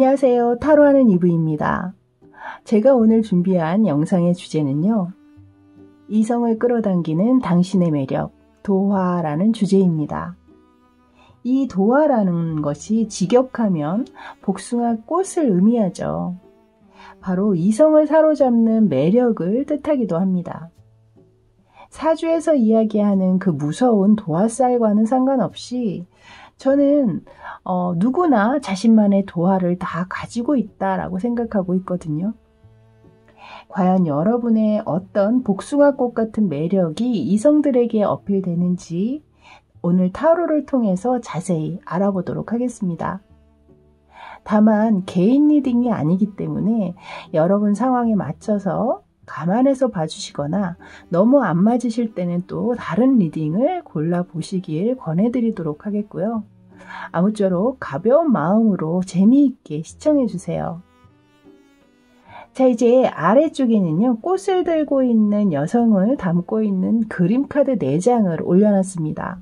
안녕하세요. 타로하는 이브입니다. 제가 오늘 준비한 영상의 주제는요. 이성을 끌어당기는 당신의 매력, 도화라는 주제입니다. 이 도화라는 것이 직역하면 복숭아 꽃을 의미하죠. 바로 이성을 사로잡는 매력을 뜻하기도 합니다. 사주에서 이야기하는 그 무서운 도화살과는 상관없이 저는 누구나 자신만의 도화를 다 가지고 있다라고 생각하고 있거든요. 과연 여러분의 어떤 복숭아꽃 같은 매력이 이성들에게 어필되는지 오늘 타로를 통해서 자세히 알아보도록 하겠습니다. 다만 개인 리딩이 아니기 때문에 여러분 상황에 맞춰서 감안해서 봐주시거나 너무 안 맞으실 때는 또 다른 리딩을 골라보시길 권해드리도록 하겠고요. 아무쪼록 가벼운 마음으로 재미있게 시청해주세요. 자, 이제 아래쪽에는요, 꽃을 들고 있는 여성을 담고 있는 그림카드 4장을 올려놨습니다.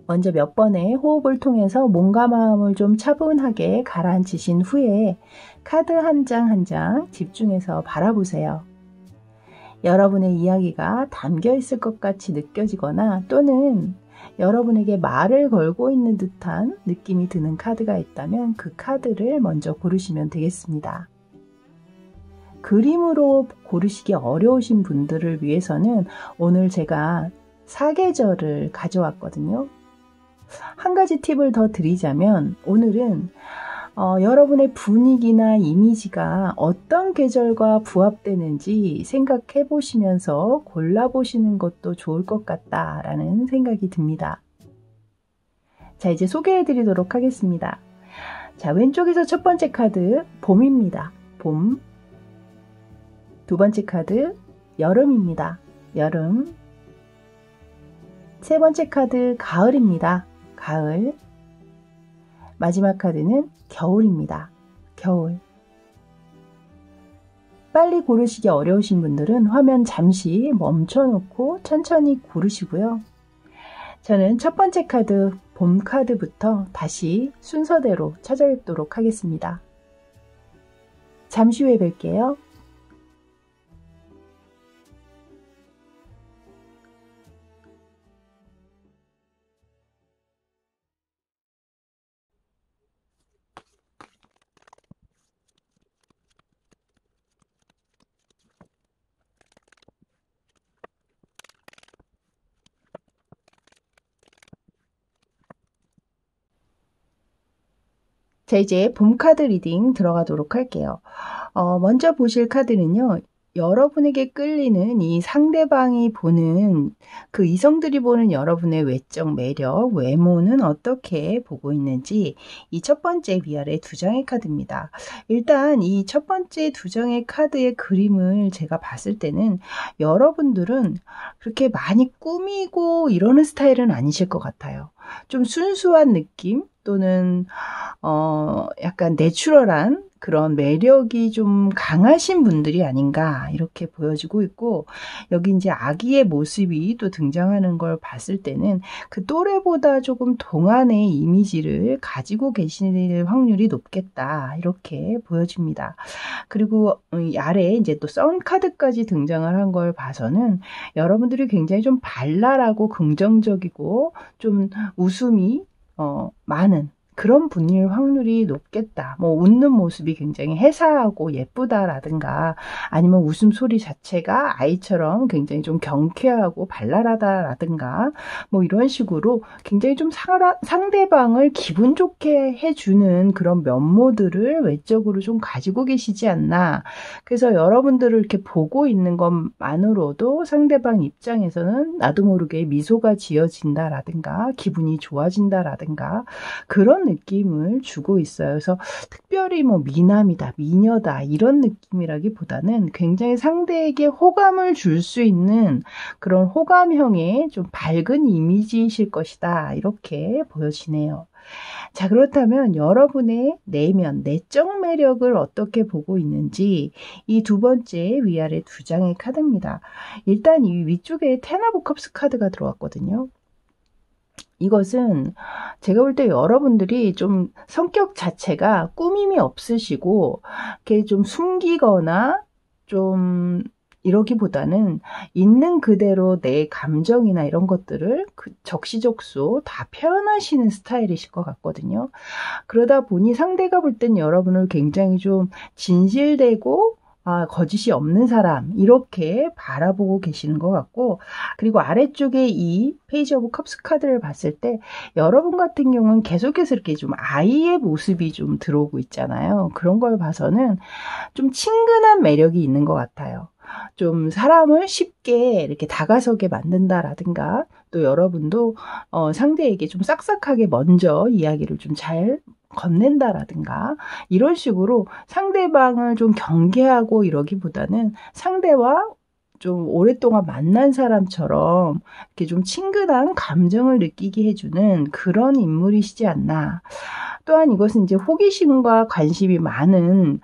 먼저 몇 번의 호흡을 통해서 몸과 마음을 좀 차분하게 가라앉히신 후에 카드 한 장 한 장 집중해서 바라보세요. 여러분의 이야기가 담겨 있을 것 같이 느껴지거나 또는 여러분에게 말을 걸고 있는 듯한 느낌이 드는 카드가 있다면 그 카드를 먼저 고르시면 되겠습니다. 그림으로 고르시기 어려우신 분들을 위해서는 오늘 제가 사계절을 가져왔거든요. 한 가지 팁을 더 드리자면 오늘은 여러분의 분위기나 이미지가 어떤 계절과 부합되는지 생각해 보시면서 골라보시는 것도 좋을 것 같다라는 생각이 듭니다. 자, 이제 소개해 드리도록 하겠습니다. 자, 왼쪽에서 첫 번째 카드 봄입니다. 봄. 두 번째 카드 여름입니다. 여름. 세 번째 카드 가을입니다. 가을. 마지막 카드는 겨울입니다. 겨울. 빨리 고르시기 어려우신 분들은 화면 잠시 멈춰놓고 천천히 고르시고요. 저는 첫 번째 카드 봄 카드부터 다시 순서대로 찾아뵙도록 하겠습니다. 잠시 후에 뵐게요. 자, 이제 봄 카드 리딩 들어가도록 할게요. 먼저 보실 카드는요. 여러분에게 끌리는 이 상대방이 보는 그 이성들이 보는 여러분의 외적 매력, 외모는 어떻게 보고 있는지 이 첫 번째 위아래 두 장의 카드입니다. 일단 이 첫 번째 두 장의 카드의 그림을 제가 봤을 때는 여러분들은 그렇게 많이 꾸미고 이러는 스타일은 아니실 것 같아요. 좀 순수한 느낌 또는 약간 내추럴한 그런 매력이 좀 강하신 분들이 아닌가 이렇게 보여지고 있고 여기 이제 아기의 모습이 또 등장하는 걸 봤을 때는 그 또래보다 조금 동안의 이미지를 가지고 계실 확률이 높겠다 이렇게 보여집니다. 그리고 아래에 이제 또 선 카드까지 등장을 한 걸 봐서는 여러분들이 굉장히 좀 발랄하고 긍정적이고 좀 웃음이 많은 그런 분일 확률이 높겠다. 뭐 웃는 모습이 굉장히 해사하고 예쁘다라든가 아니면 웃음소리 자체가 아이처럼 굉장히 좀 경쾌하고 발랄하다라든가 뭐 이런 식으로 굉장히 좀 상대방을 기분 좋게 해주는 그런 면모들을 외적으로 좀 가지고 계시지 않나. 그래서 여러분들을 이렇게 보고 있는 것만으로도 상대방 입장에서는 나도 모르게 미소가 지어진다라든가 기분이 좋아진다라든가 그런 느낌을 주고 있어요. 그래서 특별히 뭐 미남이다, 미녀다 이런 느낌이라기보다는 굉장히 상대에게 호감을 줄 수 있는 그런 호감형의 좀 밝은 이미지이실 것이다. 이렇게 보여지네요. 자, 그렇다면 여러분의 내면, 내적 매력을 어떻게 보고 있는지 이 두 번째 위아래 두 장의 카드입니다. 일단 이 위쪽에 텐 오브 컵스 카드가 들어왔거든요. 이것은 제가 볼 때 여러분들이 좀 성격 자체가 꾸밈이 없으시고 이렇게 좀 숨기거나 좀 이러기보다는 있는 그대로 내 감정이나 이런 것들을 적시적소 다 표현하시는 스타일이실 것 같거든요. 그러다 보니 상대가 볼 땐 여러분을 굉장히 좀 진실되고 거짓이 없는 사람 이렇게 바라보고 계시는 것 같고, 그리고 아래쪽에 이 페이지 오브 컵스 카드를 봤을 때 여러분 같은 경우는 계속해서 이렇게 좀 아이의 모습이 좀 들어오고 있잖아요. 그런 걸 봐서는 좀 친근한 매력이 있는 것 같아요. 좀 사람을 쉽게 이렇게 다가서게 만든다라든가, 또 여러분도 상대에게 좀 싹싹하게 먼저 이야기를 좀 잘 건넨다라든가, 이런 식으로 상대방을 좀 경계하고 이러기보다는 상대와 좀 오랫동안 만난 사람처럼 이렇게 좀 친근한 감정을 느끼게 해주는 그런 인물이시지 않나. 또한 이것은 이제 호기심과 관심이 많은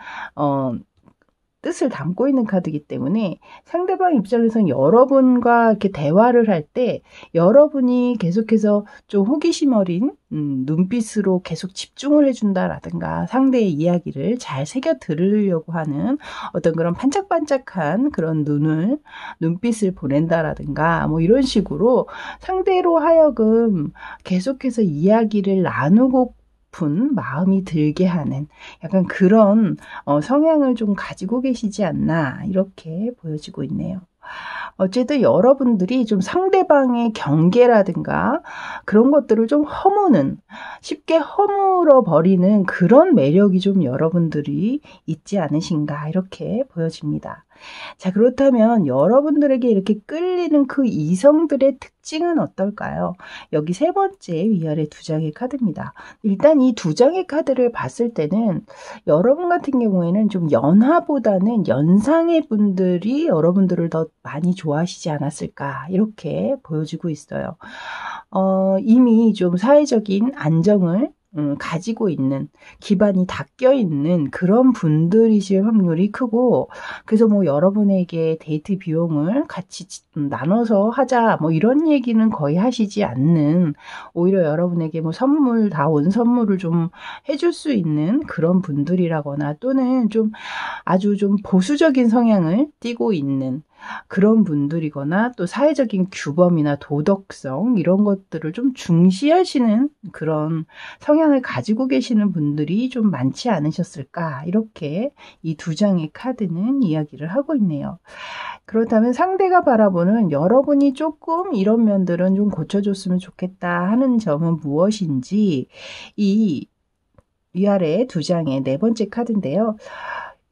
뜻을 담고 있는 카드이기 때문에 상대방 입장에서는 여러분과 이렇게 대화를 할 때 여러분이 계속해서 좀 호기심 어린 눈빛으로 계속 집중을 해준다라든가, 상대의 이야기를 잘 새겨 들으려고 하는 어떤 그런 반짝반짝한 그런 눈빛을 보낸다라든가, 뭐 이런 식으로 상대로 하여금 계속해서 이야기를 나누고 싶은 마음이 들게 하는 약간 그런 성향을 좀 가지고 계시지 않나, 이렇게 보여지고 있네요. 어쨌든 여러분들이 좀 상대방의 경계라든가 그런 것들을 좀 쉽게 허물어 버리는 그런 매력이 좀 여러분들이 있지 않으신가, 이렇게 보여집니다. 자, 그렇다면 여러분들에게 이렇게 끌리는 그 이성들의 특징은 어떨까요? 여기 세 번째 위아래 두 장의 카드입니다. 일단 이 두 장의 카드를 봤을 때는 여러분 같은 경우에는 좀 연하보다는 연상의 분들이 여러분들을 더 많이 좋아하시지 않았을까, 이렇게 보여지고 있어요. 이미 좀 사회적인 안정을 가지고 있는, 기반이 닦여 있는 그런 분들이실 확률이 크고, 그래서 뭐 여러분에게 데이트 비용을 같이 나눠서 하자 뭐 이런 얘기는 거의 하시지 않는, 오히려 여러분에게 뭐 다운 선물을 좀 해줄 수 있는 그런 분들이라거나, 또는 좀 아주 좀 보수적인 성향을 띠고 있는 그런 분들이거나, 또 사회적인 규범이나 도덕성 이런 것들을 좀 중시하시는 그런 성향을 가지고 계시는 분들이 좀 많지 않으셨을까, 이렇게 이 두 장의 카드는 이야기를 하고 있네요. 그렇다면 상대가 바라보는 여러분이 조금 이런 면들은 좀 고쳐줬으면 좋겠다 하는 점은 무엇인지, 이 위아래 두 장의 네 번째 카드인데요.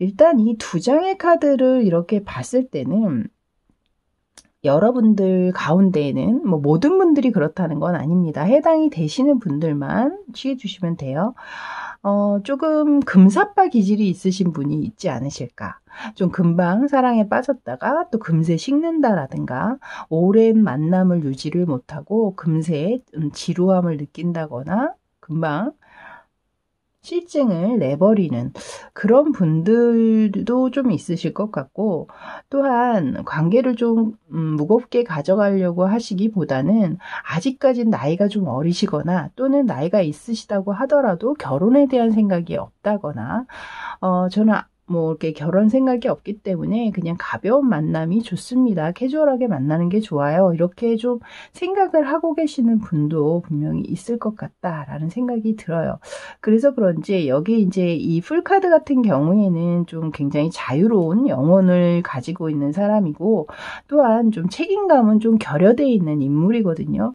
일단 이 두 장의 카드를 이렇게 봤을 때는 여러분들 가운데에는 뭐 모든 분들이 그렇다는 건 아닙니다. 해당이 되시는 분들만 취해 주시면 돼요. 조금 금사빠 기질이 있으신 분이 있지 않으실까. 좀 금방 사랑에 빠졌다가 또 금세 식는다라든가, 오랜 만남을 유지를 못하고 금세 지루함을 느낀다거나 금방 실증을 내버리는 그런 분들도 좀 있으실 것 같고, 또한 관계를 좀 무겁게 가져가려고 하시기보다는 아직까진 나이가 좀 어리시거나, 또는 나이가 있으시다고 하더라도 결혼에 대한 생각이 없다거나, 저는 뭐 이렇게 결혼 생각이 없기 때문에 그냥 가벼운 만남이 좋습니다, 캐주얼하게 만나는 게 좋아요, 이렇게 좀 생각을 하고 계시는 분도 분명히 있을 것 같다라는 생각이 들어요. 그래서 그런지 여기 이제 이 풀카드 같은 경우에는 좀 굉장히 자유로운 영혼을 가지고 있는 사람이고, 또한 좀 책임감은 좀 결여되어 있는 인물이거든요.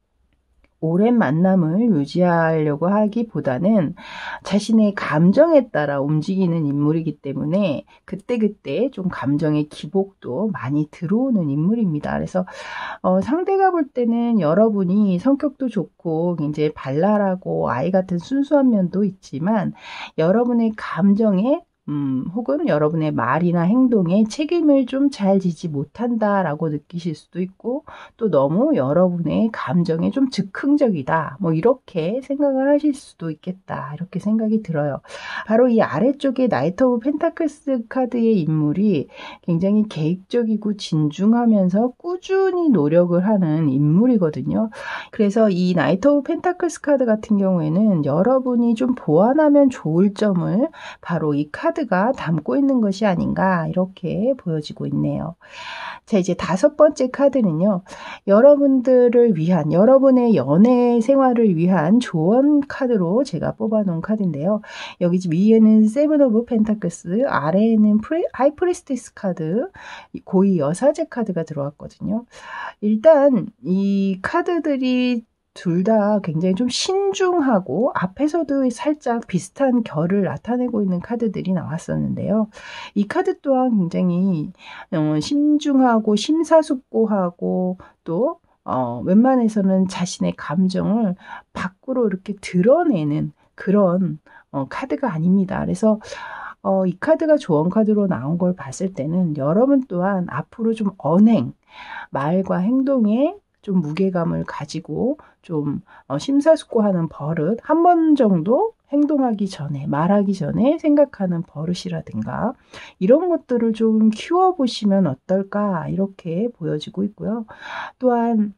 오랜 만남을 유지하려고 하기보다는 자신의 감정에 따라 움직이는 인물이기 때문에 그때그때 좀 감정의 기복도 많이 들어오는 인물입니다. 그래서 상대가 볼 때는 여러분이 성격도 좋고 굉장히 발랄하고 아이 같은 순수한 면도 있지만, 여러분의 감정에 혹은 여러분의 말이나 행동에 책임을 좀 잘 지지 못한다라고 느끼실 수도 있고, 또 너무 여러분의 감정에 좀 즉흥적이다, 뭐 이렇게 생각을 하실 수도 있겠다, 이렇게 생각이 들어요. 바로 이 아래쪽에 나이트 오브 펜타클스 카드의 인물이 굉장히 계획적이고 진중하면서 꾸준히 노력을 하는 인물이거든요. 그래서 이 나이트 오브 펜타클스 카드 같은 경우에는 여러분이 좀 보완하면 좋을 점을 바로 이 카드가 담고 있는 것이 아닌가, 이렇게 보여지고 있네요. 자, 이제 5번째 카드는요, 여러분들을 위한, 여러분의 연애 생활을 위한 조언 카드로 제가 뽑아놓은 카드인데요. 여기 위에는 세븐 오브 펜타클스, 아래에는 하이프리스티스 카드, 고위 여사제 카드가 들어왔거든요. 일단 이 카드들이 둘 다 굉장히 좀 신중하고, 앞에서도 살짝 비슷한 결을 나타내고 있는 카드들이 나왔었는데요. 이 카드 또한 굉장히 신중하고 심사숙고하고, 또 웬만해서는 자신의 감정을 밖으로 이렇게 드러내는 그런 카드가 아닙니다. 그래서 이 카드가 조언 카드로 나온 걸 봤을 때는 여러분 또한 앞으로 좀 언행, 말과 행동에 좀 무게감을 가지고 좀 심사숙고하는 버릇, 한 번 정도 행동하기 전에, 말하기 전에 생각하는 버릇이라든가 이런 것들을 좀 키워보시면 어떨까, 이렇게 보여지고 있고요. 또한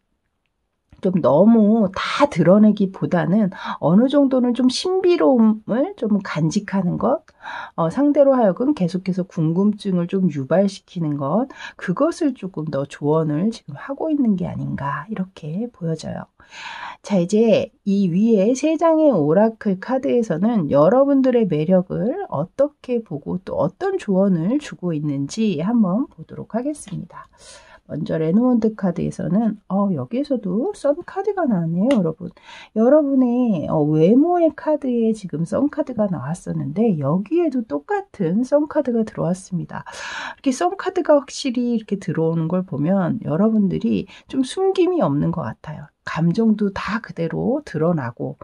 좀 너무 다 드러내기보다는 어느 정도는 좀 신비로움을 좀 간직하는 것, 상대로 하여금 계속해서 궁금증을 좀 유발시키는 것, 그것을 조금 더 조언을 지금 하고 있는 게 아닌가, 이렇게 보여져요. 자, 이제 이 위에 3장의 오라클 카드에서는 여러분들의 매력을 어떻게 보고 또 어떤 조언을 주고 있는지 한번 보도록 하겠습니다. 먼저 레노먼드 카드에서는 여기에서도 선 카드가 나왔네요, 여러분. 여러분의 외모의 카드에 지금 선 카드가 나왔었는데 여기에도 똑같은 선 카드가 들어왔습니다. 이렇게 선 카드가 확실히 이렇게 들어오는 걸 보면 여러분들이 좀 숨김이 없는 것 같아요. 감정도 다 그대로 드러나고,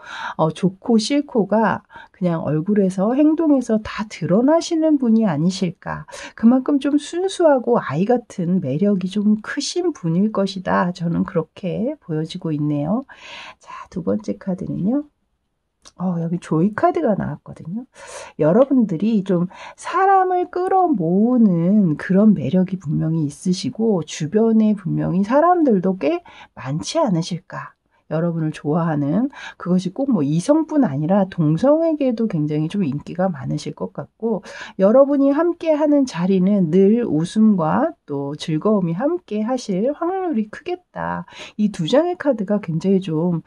좋고 싫고가 그냥 얼굴에서, 행동에서 다 드러나시는 분이 아니실까. 그만큼 좀 순수하고 아이 같은 매력이 좀 크신 분일 것이다, 저는 그렇게 보여지고 있네요. 자, 2번째 카드는요, 여기 조이 카드가 나왔거든요. 여러분들이 좀 사람을 끌어모으는 그런 매력이 분명히 있으시고, 주변에 분명히 사람들도 꽤 많지 않으실까. 여러분을 좋아하는, 그것이 꼭 뭐 이성뿐 아니라 동성에게도 굉장히 좀 인기가 많으실 것 같고, 여러분이 함께 하는 자리는 늘 웃음과 또 즐거움이 함께 하실 확률이 크겠다. 이 2장의 카드가 굉장히 좀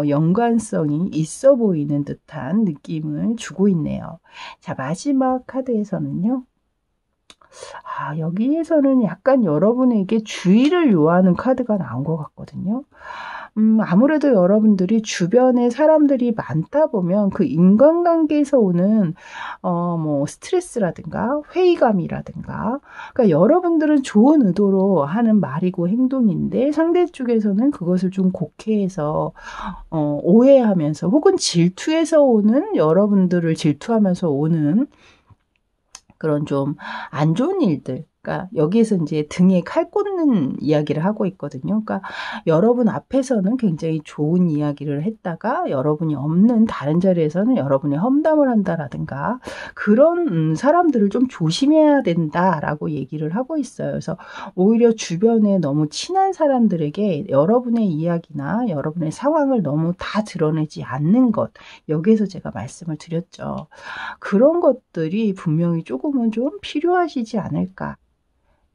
연관성이 있어 보이는 듯한 느낌을 주고 있네요. 자, 마지막 카드에서는요, 여기에서는 약간 여러분에게 주의를 요하는 카드가 나온 것 같거든요. 아무래도 여러분들이 주변에 사람들이 많다 보면 그 인간관계에서 오는 뭐 스트레스라든가 회의감이라든가, 그러니까 여러분들은 좋은 의도로 하는 말이고 행동인데 상대 쪽에서는 그것을 좀 곡해해서 오해하면서, 혹은 질투해서 오는, 여러분들을 질투하면서 오는 그런 좀 안 좋은 일들, 그러니까 여기에서 이제 등에 칼 꽂는 이야기를 하고 있거든요. 그러니까 여러분 앞에서는 굉장히 좋은 이야기를 했다가 여러분이 없는 다른 자리에서는 여러분이 험담을 한다라든가, 그런 사람들을 좀 조심해야 된다라고 얘기를 하고 있어요. 그래서 오히려 주변에 너무 친한 사람들에게 여러분의 이야기나 여러분의 상황을 너무 다 드러내지 않는 것, 여기에서 제가 말씀을 드렸죠. 그런 것들이 분명히 조금은 좀 필요하시지 않을까.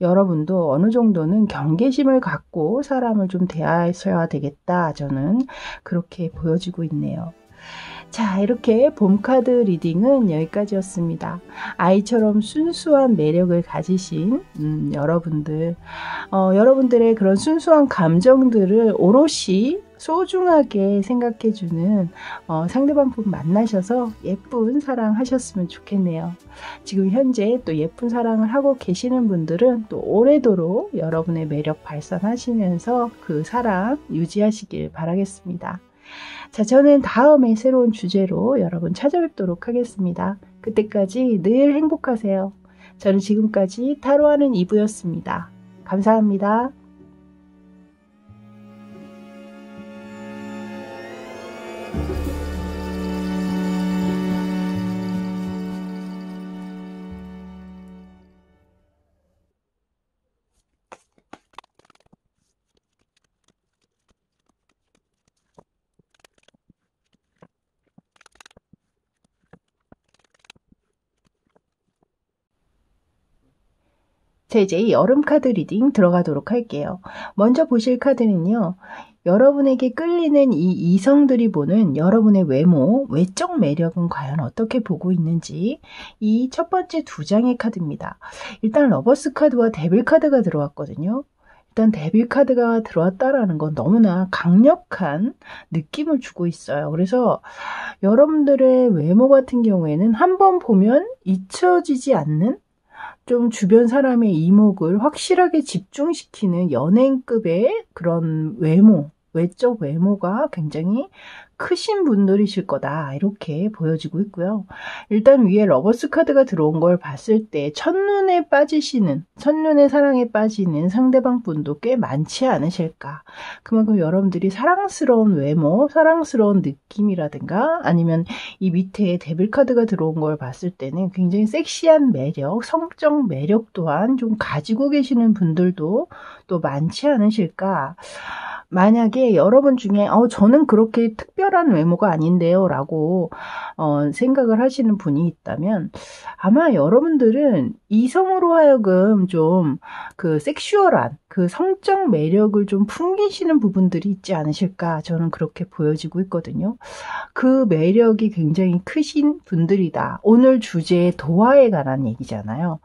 여러분도 어느 정도는 경계심을 갖고 사람을 좀 대하셔야 되겠다, 저는 그렇게 보여지고 있네요. 자, 이렇게 봄카드 리딩은 여기까지였습니다. 아이처럼 순수한 매력을 가지신 여러분들, 여러분들의 그런 순수한 감정들을 오롯이 소중하게 생각해주는 상대방 분 만나셔서 예쁜 사랑 하셨으면 좋겠네요. 지금 현재 또 예쁜 사랑을 하고 계시는 분들은 또 오래도록 여러분의 매력 발산하시면서 그 사랑 유지하시길 바라겠습니다. 자, 저는 다음에 새로운 주제로 여러분 찾아뵙도록 하겠습니다. 그때까지 늘 행복하세요. 저는 지금까지 타로하는 이브였습니다. 감사합니다. 자, 이제 여름 카드 리딩 들어가도록 할게요. 먼저 보실 카드는요. 여러분에게 끌리는 이 이성들이 보는 여러분의 외모, 외적 매력은 과연 어떻게 보고 있는지 이 첫 번째 두 장의 카드입니다. 일단 러버스 카드와 데빌 카드가 들어왔거든요. 일단 데빌 카드가 들어왔다라는 건 너무나 강력한 느낌을 주고 있어요. 그래서 여러분들의 외모 같은 경우에는 한번 보면 잊혀지지 않는 좀 주변 사람의 이목을 확실하게 집중시키는 연예인급의 그런 외모, 외적 외모가 굉장히 크신 분들이실 거다 이렇게 보여지고 있고요. 일단 위에 러버스 카드가 들어온 걸 봤을 때 첫눈에 사랑에 빠지는 상대방 분도 꽤 많지 않으실까. 그만큼 여러분들이 사랑스러운 외모, 사랑스러운 느낌이라든가 아니면 이 밑에 데빌 카드가 들어온 걸 봤을 때는 굉장히 섹시한 매력, 성적 매력 또한 좀 가지고 계시는 분들도 또 많지 않으실까. 만약에 여러분 중에 저는 그렇게 특별한 외모가 아닌데요 라고 생각을 하시는 분이 있다면 아마 여러분들은 이성으로 하여금 좀 그 섹슈얼한 그 성적 매력을 좀 풍기시는 부분들이 있지 않으실까 저는 그렇게 보여지고 있거든요. 그 매력이 굉장히 크신 분들이다. 오늘 주제 도화에 관한 얘기잖아요.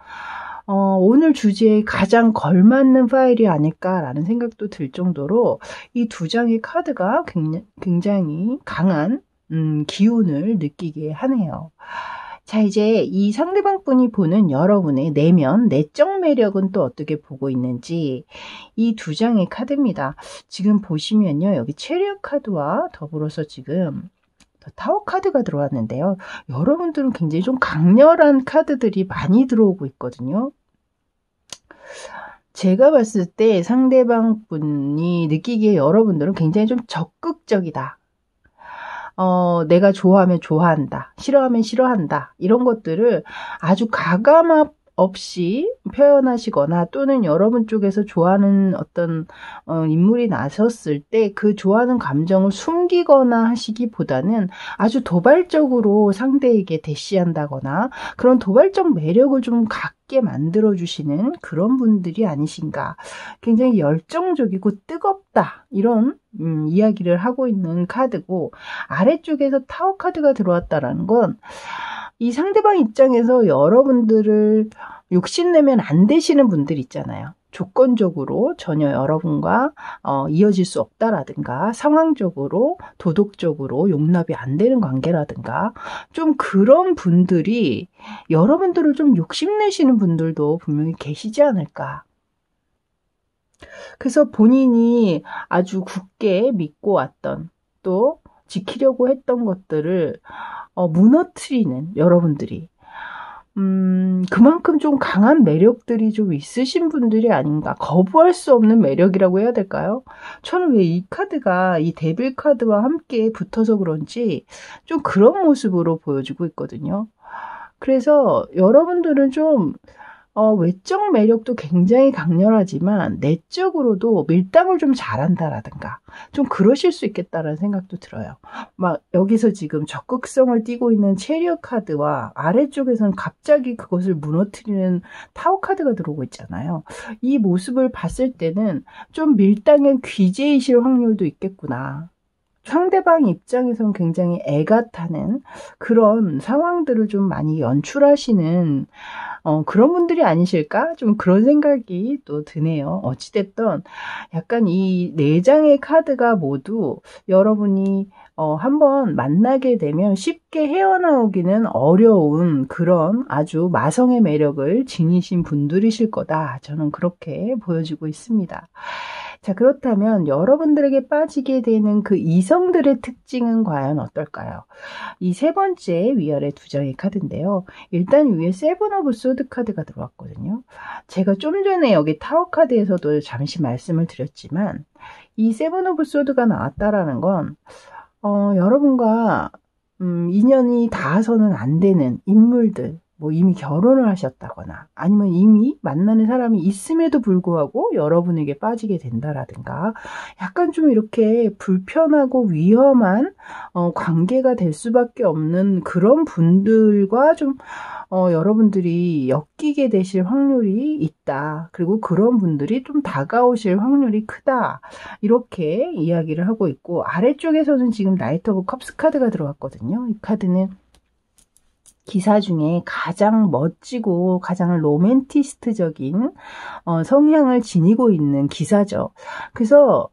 오늘 주제에 가장 걸맞는 파일이 아닐까라는 생각도 들 정도로 이 두 장의 카드가 굉장히 강한 기운을 느끼게 하네요. 자, 이제 이 상대방 분이 보는 여러분의 내면, 내적 매력은 또 어떻게 보고 있는지 이 두 장의 카드입니다. 지금 보시면요. 여기 체리엇 카드와 더불어서 지금 타워 카드가 들어왔는데요. 여러분들은 굉장히 좀 강렬한 카드들이 많이 들어오고 있거든요. 제가 봤을 때 상대방 분이 느끼기에 여러분들은 굉장히 좀 적극적이다. 내가 좋아하면 좋아한다. 싫어하면 싫어한다. 이런 것들을 아주 가감 없이 표현하시거나 또는 여러분 쪽에서 좋아하는 어떤 인물이 나섰을 때 그 좋아하는 감정을 숨기거나 하시기보다는 아주 도발적으로 상대에게 대시한다거나 그런 도발적 매력을 좀 갖게 만들어주시는 그런 분들이 아니신가. 굉장히 열정적이고 뜨겁다. 이런 이야기를 하고 있는 카드고 아래쪽에서 타워 카드가 들어왔다라는 건 이 상대방 입장에서 여러분들을 욕심내면 안 되시는 분들 있잖아요. 조건적으로 전혀 여러분과 이어질 수 없다라든가 상황적으로 도덕적으로 용납이 안 되는 관계라든가 좀 그런 분들이 여러분들을 좀 욕심내시는 분들도 분명히 계시지 않을까. 그래서 본인이 아주 굳게 믿고 왔던 또 지키려고 했던 것들을 무너뜨리는 여러분들이 그만큼 좀 강한 매력들이 좀 있으신 분들이 아닌가. 거부할 수 없는 매력이라고 해야 될까요? 저는 왜 이 카드가 이 데빌 카드와 함께 붙어서 그런지 좀 그런 모습으로 보여지고 있거든요. 그래서 여러분들은 좀 외적 매력도 굉장히 강렬하지만 내적으로도 밀당을 좀 잘한다라든가 좀 그러실 수 있겠다라는 생각도 들어요. 막 여기서 지금 적극성을 띠고 있는 체리엇 카드와 아래쪽에서는 갑자기 그것을 무너뜨리는 타워 카드가 들어오고 있잖아요. 이 모습을 봤을 때는 좀 밀당의 귀재이실 확률도 있겠구나. 상대방 입장에서는 굉장히 애가 타는 그런 상황들을 좀 많이 연출하시는 그런 분들이 아니실까? 좀 그런 생각이 또 드네요. 어찌됐든 약간 이 네 장의 카드가 모두 여러분이 한번 만나게 되면 쉽게 헤어나오기는 어려운 그런 아주 마성의 매력을 지니신 분들이실 거다. 저는 그렇게 보여지고 있습니다. 자, 그렇다면 여러분들에게 빠지게 되는 그 이성들의 특징은 과연 어떨까요? 이 세 번째 위아래 두 장의 카드인데요. 일단 위에 세븐 오브 소드 카드가 들어왔거든요. 제가 좀 전에 여기 타워 카드에서도 잠시 말씀을 드렸지만 이 세븐 오브 소드가 나왔다라는 건 여러분과 인연이 닿아서는 안 되는 인물들, 뭐 이미 결혼을 하셨다거나 아니면 이미 만나는 사람이 있음에도 불구하고 여러분에게 빠지게 된다라든가 약간 좀 이렇게 불편하고 위험한 관계가 될 수밖에 없는 그런 분들과 좀 여러분들이 엮이게 되실 확률이 있다. 그리고 그런 분들이 좀 다가오실 확률이 크다. 이렇게 이야기를 하고 있고 아래쪽에서는 지금 나이트 오브 컵스 카드가 들어왔거든요. 이 카드는 기사 중에 가장 멋지고 가장 로맨티스트적인 성향을 지니고 있는 기사죠. 그래서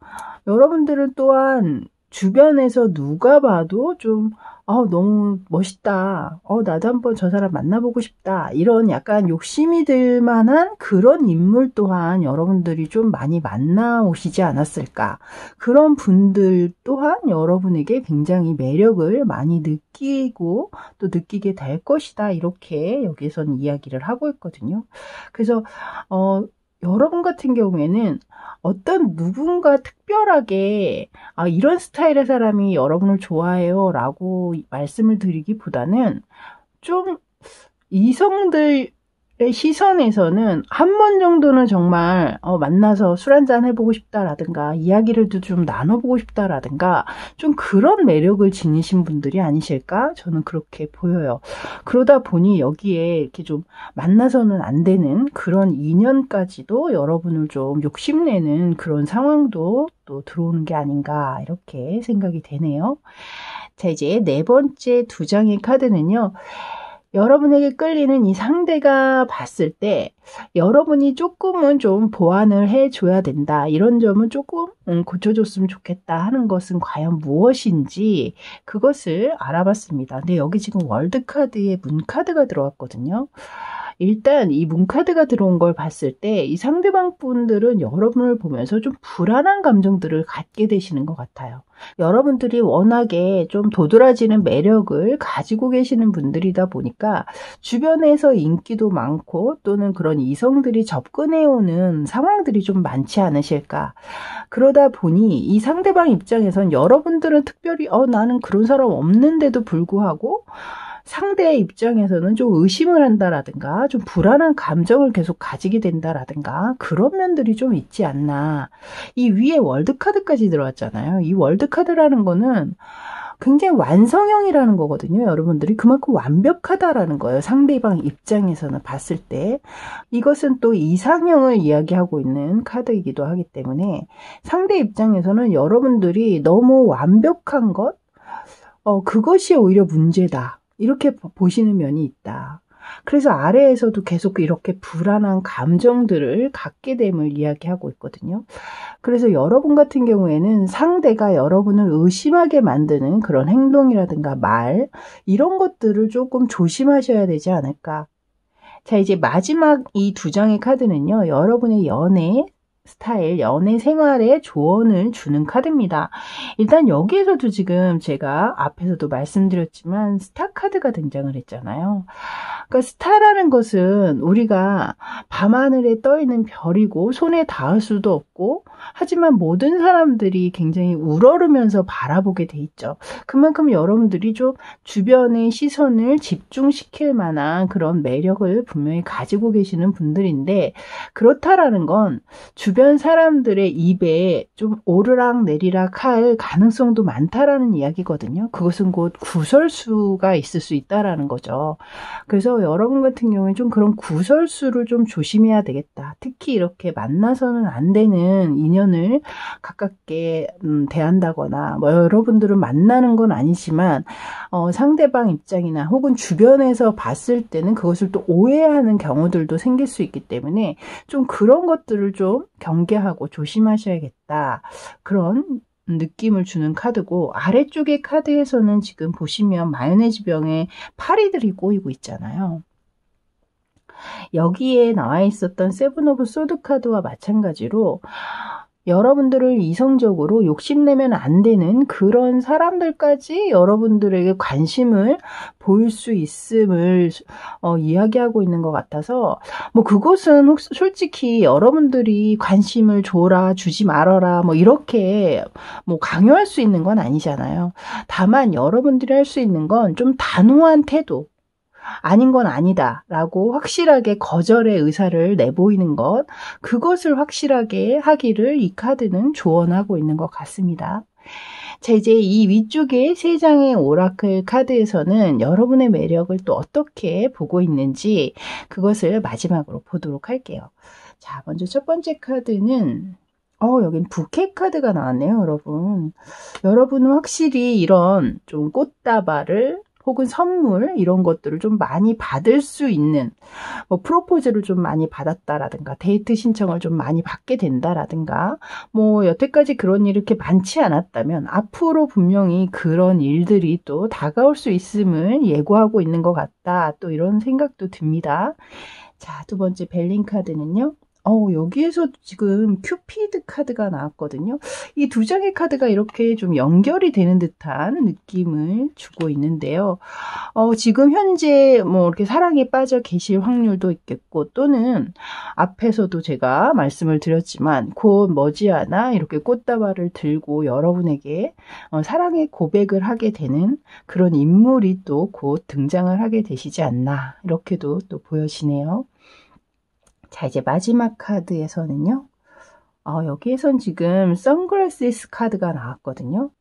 여러분들은 또한 주변에서 누가 봐도 좀 너무 멋있다. 나도 한번 저 사람 만나보고 싶다. 이런 약간 욕심이 들 만한 그런 인물 또한 여러분들이 좀 많이 만나오시지 않았을까. 그런 분들 또한 여러분에게 굉장히 매력을 많이 느끼고 또 느끼게 될 것이다. 이렇게 여기서는 이야기를 하고 있거든요. 그래서 여러분 같은 경우에는 어떤 누군가 특별하게 이런 스타일의 사람이 여러분을 좋아해요 라고 말씀을 드리기보다는 좀 이성들의 시선에서는 한 번 정도는 정말 만나서 술 한잔 해보고 싶다라든가 이야기를 좀 나눠보고 싶다라든가 좀 그런 매력을 지니신 분들이 아니실까? 저는 그렇게 보여요. 그러다 보니 여기에 이렇게 좀 만나서는 안 되는 그런 인연까지도 여러분을 좀 욕심내는 그런 상황도 또 들어오는 게 아닌가 이렇게 생각이 되네요. 자, 이제 네 번째 두 장의 카드는요. 여러분에게 끌리는 이 상대가 봤을 때 여러분이 조금은 좀 보완을 해줘야 된다. 이런 점은 조금 고쳐줬으면 좋겠다 하는 것은 과연 무엇인지 그것을 알아봤습니다. 근데 여기 지금 월드카드에 문카드가 들어왔거든요. 일단 이 문카드가 들어온 걸 봤을 때 이 상대방 분들은 여러분을 보면서 좀 불안한 감정들을 갖게 되시는 것 같아요. 여러분들이 워낙에 좀 도드라지는 매력을 가지고 계시는 분들이다 보니까 주변에서 인기도 많고 또는 그런 이성들이 접근해오는 상황들이 좀 많지 않으실까. 그러다 보니 이 상대방 입장에선 여러분들은 특별히 나는 그런 사람 없는데도 불구하고 상대의 입장에서는 좀 의심을 한다라든가 좀 불안한 감정을 계속 가지게 된다라든가 그런 면들이 좀 있지 않나. 이 위에 월드카드까지 들어왔잖아요. 이 월드카드라는 거는 굉장히 완성형이라는 거거든요. 여러분들이 그만큼 완벽하다라는 거예요. 상대방 입장에서는 봤을 때. 이것은 또 이상형을 이야기하고 있는 카드이기도 하기 때문에 상대 입장에서는 여러분들이 너무 완벽한 것, 그것이 오히려 문제다. 이렇게 보시는 면이 있다. 그래서 아래에서도 계속 이렇게 불안한 감정들을 갖게 됨을 이야기하고 있거든요. 그래서 여러분 같은 경우에는 상대가 여러분을 의심하게 만드는 그런 행동이라든가 말 이런 것들을 조금 조심하셔야 되지 않을까. 자, 이제 마지막 이 두 장의 카드는요. 여러분의 연애 스타일, 연애 생활에 조언을 주는 카드입니다. 일단 여기에서도 지금 제가 앞에서도 말씀드렸지만 스타 카드가 등장을 했잖아요. 그러니까 스타라는 것은 우리가 밤하늘에 떠 있는 별이고 손에 닿을 수도 없고 하지만 모든 사람들이 굉장히 우러르면서 바라보게 돼 있죠. 그만큼 여러분들이 좀 주변의 시선을 집중시킬 만한 그런 매력을 분명히 가지고 계시는 분들인데 그렇다라는 건 주변 사람들의 입에 좀 오르락 내리락 할 가능성도 많다라는 이야기거든요. 그것은 곧 구설수가 있을 수 있다라는 거죠. 그래서 여러분 같은 경우에 좀 그런 구설수를 좀 조심해야 되겠다. 특히 이렇게 만나서는 안 되는 인연을 가깝게 대한다거나 뭐 여러분들은 만나는 건 아니지만 상대방 입장이나 혹은 주변에서 봤을 때는 그것을 또 오해하는 경우들도 생길 수 있기 때문에 좀 그런 것들을 좀 경계하고 조심하셔야겠다. 그런 느낌을 주는 카드고 아래쪽의 카드에서는 지금 보시면 마요네즈 병에 파리들이 꼬이고 있잖아요. 여기에 나와 있었던 세븐 오브 소드 카드와 마찬가지로 여러분들을 이성적으로 욕심내면 안 되는 그런 사람들까지 여러분들에게 관심을 보일 수 있음을 이야기하고 있는 것 같아서 뭐 그것은 솔직히 여러분들이 관심을 줘라 주지 말아라 뭐 이렇게 뭐 강요할 수 있는 건 아니잖아요. 다만 여러분들이 할 수 있는 건 좀 단호한 태도, 아닌 건 아니다 라고 확실하게 거절의 의사를 내보이는 것, 그것을 확실하게 하기를 이 카드는 조언하고 있는 것 같습니다. 자, 이제 이 위쪽에 3장의 오라클 카드에서는 여러분의 매력을 또 어떻게 보고 있는지 그것을 마지막으로 보도록 할게요. 자, 먼저 첫 번째 카드는 여긴 부케 카드가 나왔네요, 여러분. 여러분은 확실히 이런 좀 꽃다발을 혹은 선물 이런 것들을 좀 많이 받을 수 있는, 뭐 프로포즈를 좀 많이 받았다라든가 데이트 신청을 좀 많이 받게 된다라든가 뭐 여태까지 그런 일이 이렇게 많지 않았다면 앞으로 분명히 그런 일들이 또 다가올 수 있음을 예고하고 있는 것 같다, 또 이런 생각도 듭니다. 자, 두 번째 벨린 카드는요, 여기에서 지금 큐피드 카드가 나왔거든요. 이 2장의 카드가 이렇게 좀 연결이 되는 듯한 느낌을 주고 있는데요. 지금 현재 뭐 이렇게 사랑에 빠져 계실 확률도 있겠고, 또는 앞에서도 제가 말씀을 드렸지만 곧 머지않아 이렇게 꽃다발을 들고 여러분에게 사랑의 고백을 하게 되는 그런 인물이 또 곧 등장을 하게 되시지 않나, 이렇게도 또 보여지네요. 자, 이제 마지막 카드에서는요, 여기에선 지금 선글라스 카드가 나왔거든요.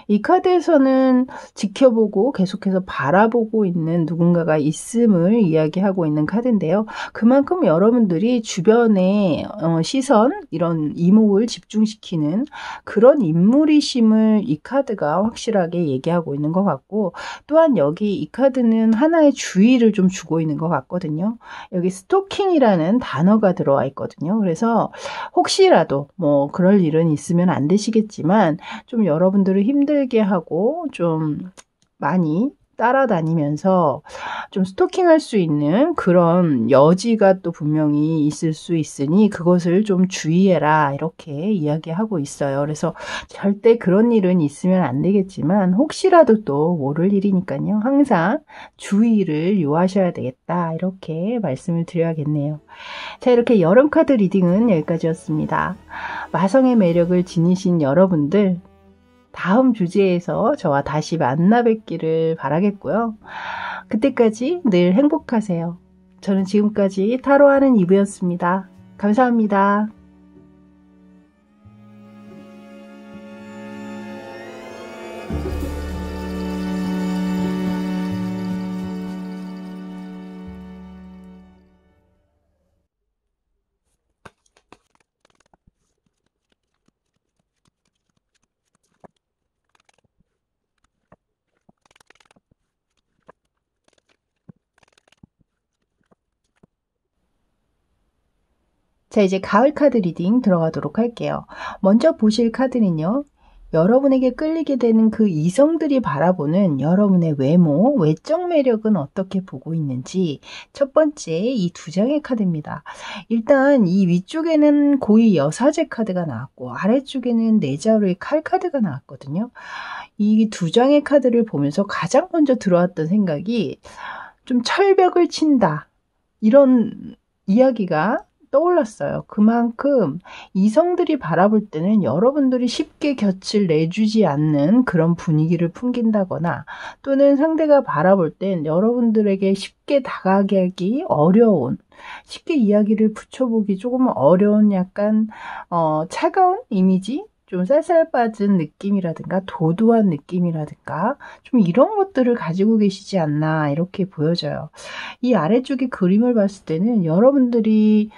이 카드에서는 지켜보고 계속해서 바라보고 있는 누군가가 있음을 이야기하고 있는 카드인데요. 그만큼 여러분들이 주변의 시선, 이런 이목을 집중시키는 그런 인물이심을 이 카드가 확실하게 얘기하고 있는 것 같고, 또한 여기 이 카드는 하나의 주의를 좀 주고 있는 것 같거든요. 여기 스토킹이라는 단어가 들어와 있거든요. 그래서 혹시라도 뭐 그럴 일은 있으면 안 되시겠지만 좀 여러분들을 힘들게 하고 좀 많이 따라다니면서 좀 스토킹할 수 있는 그런 여지가 또 분명히 있을 수 있으니 그것을 좀 주의해라, 이렇게 이야기하고 있어요. 그래서 절대 그런 일은 있으면 안 되겠지만 혹시라도 또 모를 일이니까요. 항상 주의를 요하셔야 되겠다, 이렇게 말씀을 드려야겠네요. 자, 이렇게 여름 카드 리딩은 여기까지였습니다. 마성의 매력을 지니신 여러분들, 다음 주제에서 저와 다시 만나 뵙기를 바라겠고요. 그때까지 늘 행복하세요. 저는 지금까지 타로하는 이브였습니다. 감사합니다. 자, 이제 가을 카드 리딩 들어가도록 할게요. 먼저 보실 카드는요, 여러분에게 끌리게 되는 그 이성들이 바라보는 여러분의 외모, 외적 매력은 어떻게 보고 있는지 첫 번째 이 2장의 카드입니다. 일단 이 위쪽에는 고위 여사제 카드가 나왔고 아래쪽에는 내자루의 칼 카드가 나왔거든요. 이 2장의 카드를 보면서 가장 먼저 들어왔던 생각이 좀 철벽을 친다, 이런 이야기가 떠올랐어요. 그만큼 이성들이 바라볼 때는 여러분들이 쉽게 곁을 내주지 않는 그런 분위기를 풍긴다거나, 또는 상대가 바라볼 땐 여러분들에게 쉽게 다가가기 어려운, 쉽게 이야기를 붙여보기 조금 어려운 약간 차가운 이미지? 좀 쌀쌀 빠진 느낌이라든가 도도한 느낌이라든가 좀 이런 것들을 가지고 계시지 않나, 이렇게 보여져요. 이 아래쪽에 그림을 봤을 때는 여러분들이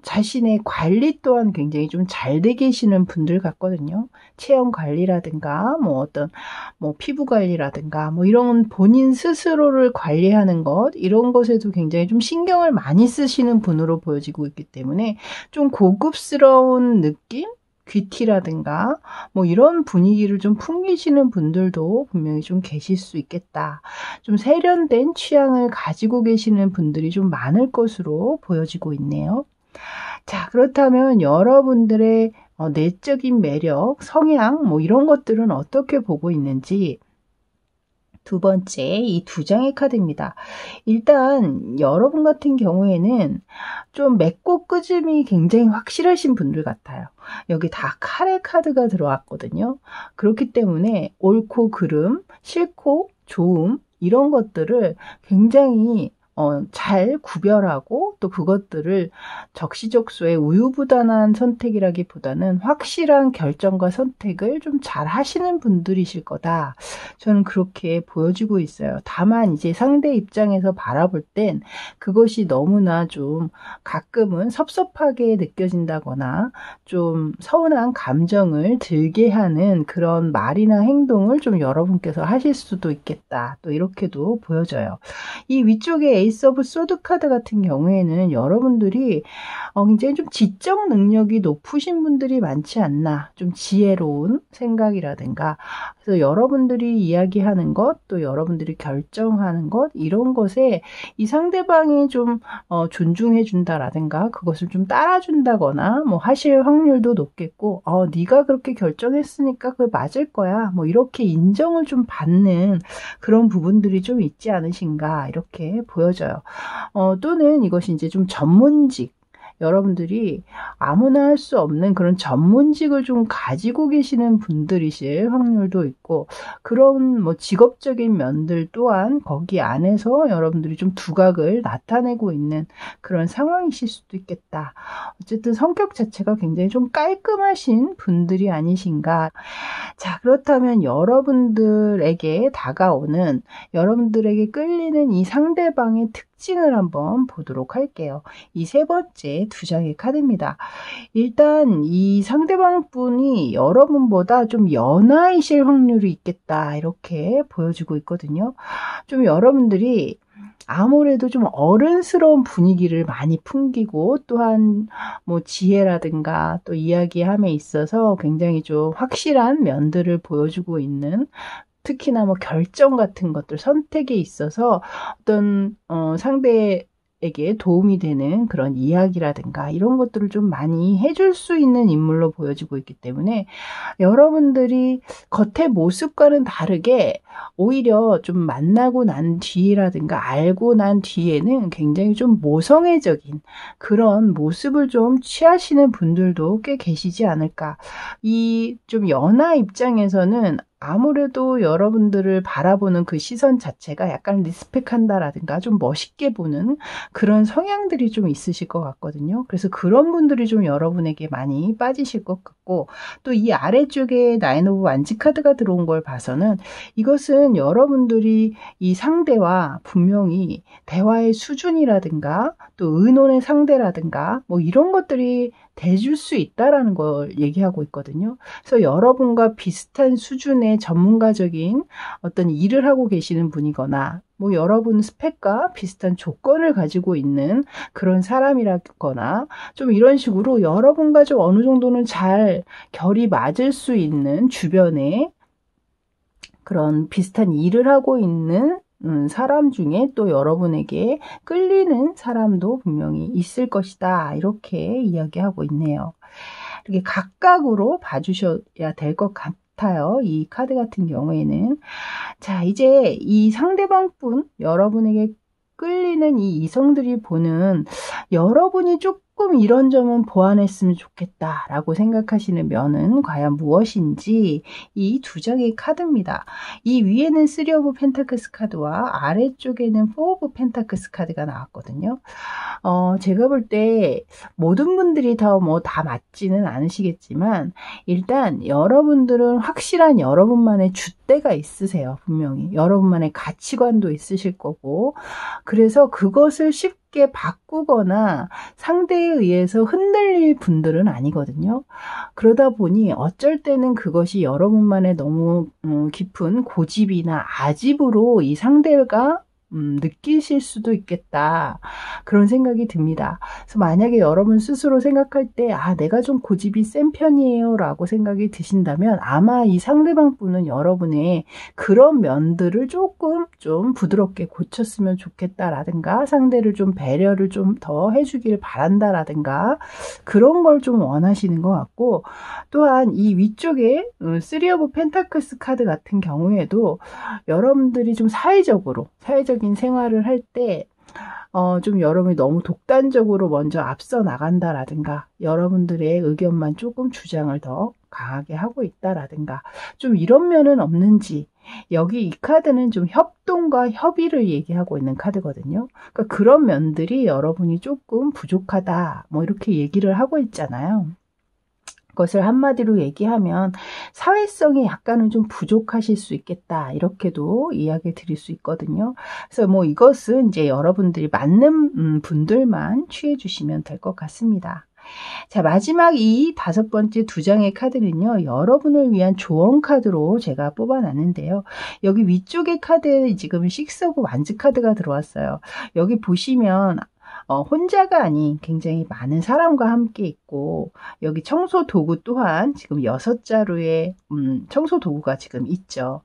자신의 관리 또한 굉장히 좀 잘 돼 계시는 분들 같거든요. 체형 관리라든가 뭐 어떤 뭐 피부 관리라든가 뭐 이런 본인 스스로를 관리하는 것, 이런 것에도 굉장히 좀 신경을 많이 쓰시는 분으로 보여지고 있기 때문에 좀 고급스러운 느낌? 귀티라든가 뭐 이런 분위기를 좀 풍기시는 분들도 분명히 좀 계실 수 있겠다. 좀 세련된 취향을 가지고 계시는 분들이 좀 많을 것으로 보여지고 있네요. 자, 그렇다면 여러분들의 내적인 매력, 성향, 뭐 이런 것들은 어떻게 보고 있는지 두 번째, 이 두 장의 카드입니다. 일단 여러분 같은 경우에는 좀 맺고 끄짐이 굉장히 확실하신 분들 같아요. 여기 다 칼의 카드가 들어왔거든요. 그렇기 때문에 옳고 그름, 싫고 좋음 이런 것들을 굉장히 잘 구별하고 또 그것들을 적시적소의 우유부단한 선택이라기보다는 확실한 결정과 선택을 좀 잘 하시는 분들이실 거다. 저는 그렇게 보여지고 있어요. 다만 이제 상대 입장에서 바라볼 땐 그것이 너무나 좀 가끔은 섭섭하게 느껴진다거나 좀 서운한 감정을 들게 하는 그런 말이나 행동을 좀 여러분께서 하실 수도 있겠다. 또 이렇게도 보여져요. 이 위쪽에 에이스 오브 소드 카드 같은 경우에는 여러분들이 굉장히 좀 지적 능력이 높으신 분들이 많지 않나, 좀 지혜로운 생각이라든가, 그래서 여러분들이 이야기하는 것, 또 여러분들이 결정하는 것, 이런 것에 이 상대방이 좀 존중해 준다라든가 그것을 좀 따라준다거나 뭐 하실 확률도 높겠고, 네가 그렇게 결정했으니까 그게 맞을 거야, 뭐 이렇게 인정을 좀 받는 그런 부분들이 좀 있지 않으신가 이렇게 보여져요. 또는 이것이 이제 좀 전문직, 여러분들이 아무나 할 수 없는 그런 전문직을 좀 가지고 계시는 분들이실 확률도 있고, 그런 뭐 직업적인 면들 또한 거기 안에서 여러분들이 좀 두각을 나타내고 있는 그런 상황이실 수도 있겠다. 어쨌든 성격 자체가 굉장히 좀 깔끔하신 분들이 아니신가. 자, 그렇다면 여러분들에게 다가오는, 여러분들에게 끌리는 이 상대방의 특징을 한번 보도록 할게요. 이 세 번째 두 장의 카드입니다. 일단 이 상대방 분이 여러분보다 좀 연하이실 확률이 있겠다 이렇게 보여지고 있거든요. 좀 여러분들이 아무래도 좀 어른스러운 분위기를 많이 풍기고, 또한 뭐 지혜라든가 또 이야기함에 있어서 굉장히 좀 확실한 면들을 보여주고 있는, 특히나 뭐 결정 같은 것들, 선택에 있어서 어떤 상대에게 도움이 되는 그런 이야기라든가 이런 것들을 좀 많이 해줄 수 있는 인물로 보여지고 있기 때문에, 여러분들이 겉의 모습과는 다르게 오히려 좀 만나고 난 뒤라든가 알고 난 뒤에는 굉장히 좀 모성애적인 그런 모습을 좀 취하시는 분들도 꽤 계시지 않을까. 이 좀 연하 입장에서는 아무래도 여러분들을 바라보는 그 시선 자체가 약간 리스펙한다라든가 좀 멋있게 보는 그런 성향들이 좀 있으실 것 같거든요. 그래서 그런 분들이 좀 여러분에게 많이 빠지실 것 같고, 또 이 아래쪽에 나인 오브 완지 카드가 들어온 걸 봐서는 이것은 여러분들이 이 상대와 분명히 대화의 수준이라든가 또 의논의 상대라든가 뭐 이런 것들이 돼줄 수 있다라는 걸 얘기하고 있거든요. 그래서 여러분과 비슷한 수준의 전문가적인 어떤 일을 하고 계시는 분이거나, 뭐 여러분 스펙과 비슷한 조건을 가지고 있는 그런 사람이라거나, 좀 이런 식으로 여러분과 좀 어느 정도는 잘 결이 맞을 수 있는 주변에 그런 비슷한 일을 하고 있는 사람 중에 또 여러분에게 끌리는 사람도 분명히 있을 것이다 이렇게 이야기하고 있네요. 이렇게 각각으로 봐주셔야 될 것 같아요. 이 카드 같은 경우에는. 자, 이제 이 상대방 분, 여러분에게 끌리는 이 이성들이 보는, 여러분이 조금 이런 점은 보완했으면 좋겠다라고 생각하시는 면은 과연 무엇인지 이 두 장의 카드입니다. 이 위에는 3 오브 펜타클스 카드와 아래쪽에는 4 오브 펜타클스 카드가 나왔거든요. 제가 볼 때 모든 분들이 다 맞지는 않으시겠지만, 일단 여러분들은 확실한 여러분만의 줏대가 있으세요. 분명히 여러분만의 가치관도 있으실 거고, 그래서 그것을 쉽게 바꾸거나 상대에 의해서 흔들릴 분들은 아니거든요. 그러다 보니 어쩔 때는 그것이 여러분만의 너무 깊은 고집이나 아집으로 이 상대가 느끼실 수도 있겠다. 그런 생각이 듭니다. 그래서 만약에 여러분 스스로 생각할 때, 내가 좀 고집이 센 편이에요 라고 생각이 드신다면 아마 이 상대방 분은 여러분의 그런 면들을 조금 좀 부드럽게 고쳤으면 좋겠다라든가 상대를 좀 배려를 좀 더 해주길 바란다라든가 그런 걸 좀 원하시는 것 같고, 또한 이 위쪽에 3 오브 펜타클스 카드 같은 경우에도 여러분들이 좀 사회적인 생활을 할 때 좀 여러분이 너무 독단적으로 먼저 앞서 나간다라든가 여러분들의 의견만 조금 주장을 더 강하게 하고 있다라든가 좀 이런 면은 없는지, 여기 이 카드는 좀 협동과 협의를 얘기하고 있는 카드거든요. 그러니까 그런 면들이 여러분이 조금 부족하다 뭐 이렇게 얘기를 하고 있잖아요. 그것을 한마디로 얘기하면 사회성이 약간은 좀 부족하실 수 있겠다 이렇게도 이야기 드릴 수 있거든요. 그래서 뭐 이것은 이제 여러분들이 맞는 분들만 취해 주시면 될 것 같습니다. 자, 마지막 이 5번째 2장의 카드는요, 여러분을 위한 조언 카드로 제가 뽑아놨는데요. 여기 위쪽의 카드에 지금 6 오브 완즈 카드가 들어왔어요. 여기 보시면 혼자가 아닌 굉장히 많은 사람과 함께 있고, 여기 청소 도구 또한 지금 6자루의 청소 도구가 지금 있죠.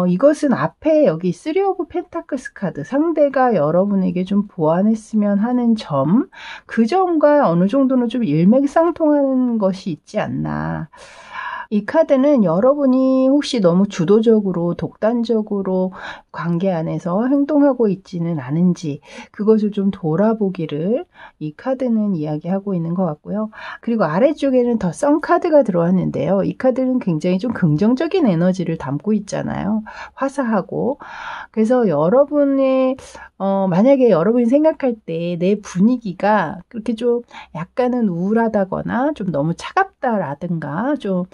이것은 앞에 여기 3 오브 펜타클스 카드, 상대가 여러분에게 좀 보완했으면 하는 점, 그 점과 어느 정도는 좀 일맥상통하는 것이 있지 않나. 이 카드는 여러분이 혹시 너무 주도적으로 독단적으로 관계 안에서 행동하고 있지는 않은지 그것을 좀 돌아보기를 이 카드는 이야기하고 있는 것 같고요. 그리고 아래쪽에는 더 선 카드가 들어왔는데요. 이 카드는 굉장히 좀 긍정적인 에너지를 담고 있잖아요. 화사하고. 그래서 여러분의 만약에 여러분이 생각할 때 내 분위기가 그렇게 좀 약간은 우울하다거나 좀 너무 차갑다라든가 좀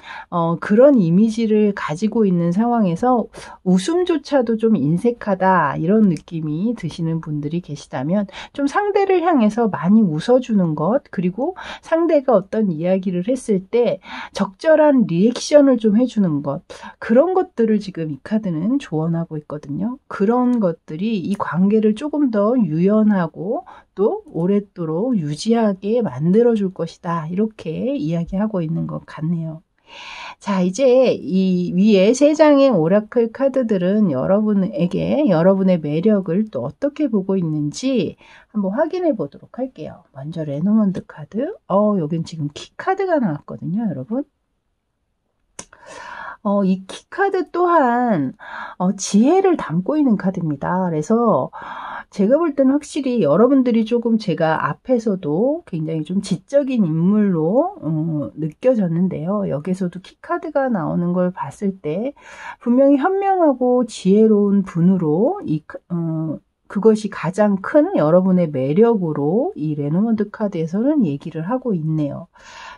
그런 이미지를 가지고 있는 상황에서 웃음조차도 좀 인색하다 이런 느낌이 드시는 분들이 계시다면 좀 상대를 향해서 많이 웃어주는 것, 그리고 상대가 어떤 이야기를 했을 때 적절한 리액션을 좀 해주는 것, 그런 것들을 지금 이 카드는 조언하고 있거든요. 그런 것들이 이 관계를 조금 더 유연하고 또 오랫도록 유지하게 만들어줄 것이다, 이렇게 이야기하고 있는 것 같네요. 자, 이제 이 위에 3장의 오라클 카드들은 여러분에게 여러분의 매력을 또 어떻게 보고 있는지 한번 확인해 보도록 할게요. 먼저 레노먼드 카드. 여긴 지금 키 카드가 나왔거든요, 여러분. 이 키 카드 또한 지혜를 담고 있는 카드입니다. 그래서 제가 볼 때는 확실히 여러분들이 조금 제가 앞에서도 굉장히 좀 지적인 인물로 느껴졌는데요. 여기서도 키 카드가 나오는 걸 봤을 때 분명히 현명하고 지혜로운 분으로 그것이 가장 큰 여러분의 매력으로 이 레노먼드 카드에서는 얘기를 하고 있네요.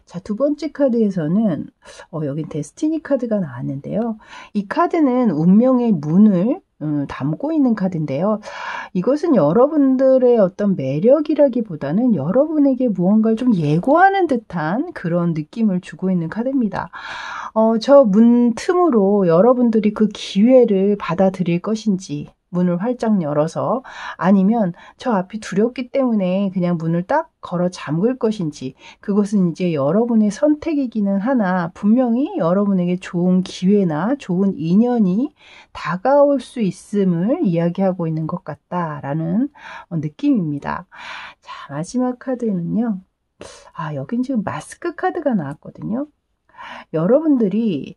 자, 2번째 카드에서는 여긴 데스티니 카드가 나왔는데요. 이 카드는 운명의 문을 담고 있는 카드인데요. 이것은 여러분들의 어떤 매력이라기보다는 여러분에게 무언가를 좀 예고하는 듯한 그런 느낌을 주고 있는 카드입니다. 저 문 틈으로 여러분들이 그 기회를 받아들일 것인지, 문을 활짝 열어서, 아니면 저 앞이 두렵기 때문에 그냥 문을 딱 걸어 잠글 것인지, 그것은 이제 여러분의 선택이기는 하나 분명히 여러분에게 좋은 기회나 좋은 인연이 다가올 수 있음을 이야기하고 있는 것 같다라는 느낌입니다. 자, 마지막 카드는요. 여긴 지금 마스크 카드가 나왔거든요. 여러분들이